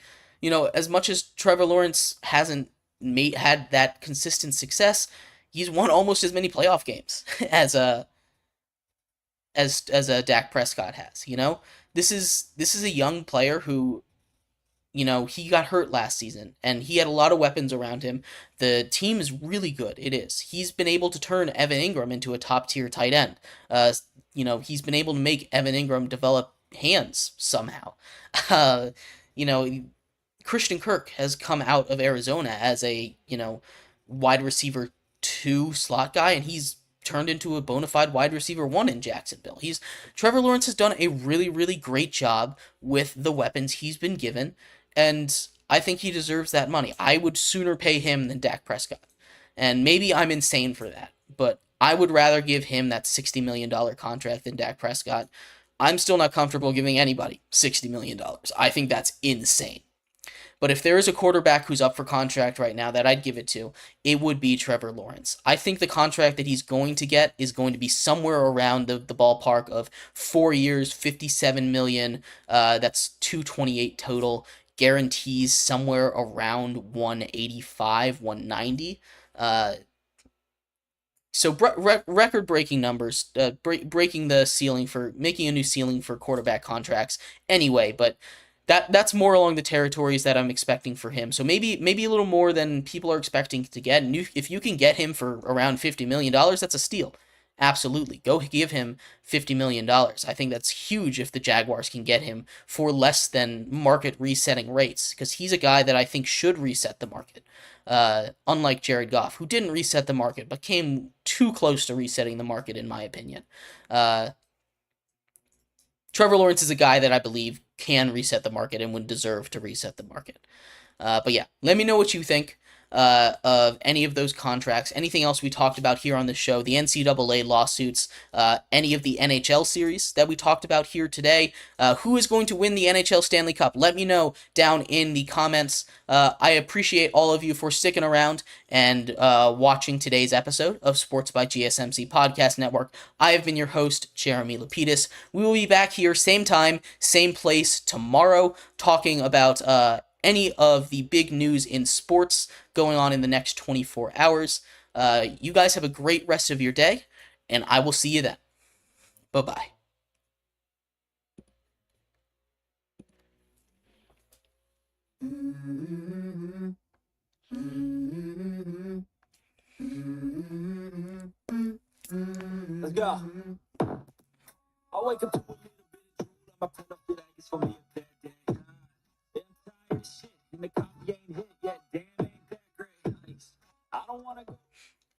as much as Trevor Lawrence hasn't had that consistent success, he's won almost as many playoff games as Dak Prescott has. This is a young player who, he got hurt last season, and he had a lot of weapons around him. The team is really good. It is. He's been able to turn Evan Ingram into a top-tier tight end. He's been able to make Evan Ingram develop hands somehow. Christian Kirk has come out of Arizona as a, wide receiver 2 slot guy, and he's turned into a bona fide wide receiver 1 in Jacksonville. Trevor Lawrence has done a really, really great job with the weapons he's been given, and I think he deserves that money. I would sooner pay him than Dak Prescott. And maybe I'm insane for that, but I would rather give him that $60 million contract than Dak Prescott. I'm still not comfortable giving anybody $60 million. I think that's insane. But if there is a quarterback who's up for contract right now that I'd give it to, it would be Trevor Lawrence. I think the contract that he's going to get is going to be somewhere around the ballpark of 4 years, $57 million. That's $228 total. Guarantees somewhere around 185, 190. So record-breaking numbers, breaking the ceiling making a new ceiling for quarterback contracts. Anyway, but that's more along the territories that I'm expecting for him. So maybe a little more than people are expecting to get. And if you can get him for around $50 million, that's a steal. absolutely. Go give him $50 million. I think that's huge if the Jaguars can get him for less than market resetting rates, because he's a guy that I think should reset the market. Unlike Jared Goff, who didn't reset the market, but came too close to resetting the market, in my opinion. Trevor Lawrence is a guy that I believe can reset the market and would deserve to reset the market. But yeah, let me know what you think of any of those contracts, anything else we talked about here on the show, the NCAA lawsuits, any of the NHL series that we talked about here today, who is going to win the NHL Stanley Cup. Let me know down in the comments. I appreciate all of you for sticking around and watching today's episode of Sports by GSMC Podcast Network. I have been your host, Jeremy Lapidus. We will be back here same time, same place tomorrow, talking about any of the big news in sports going on in the next 24 hours. You guys have a great rest of your day, and I will see you then. Bye-bye. Let's go. I wake up to a little bit of drool. I'm a product that I guess for me.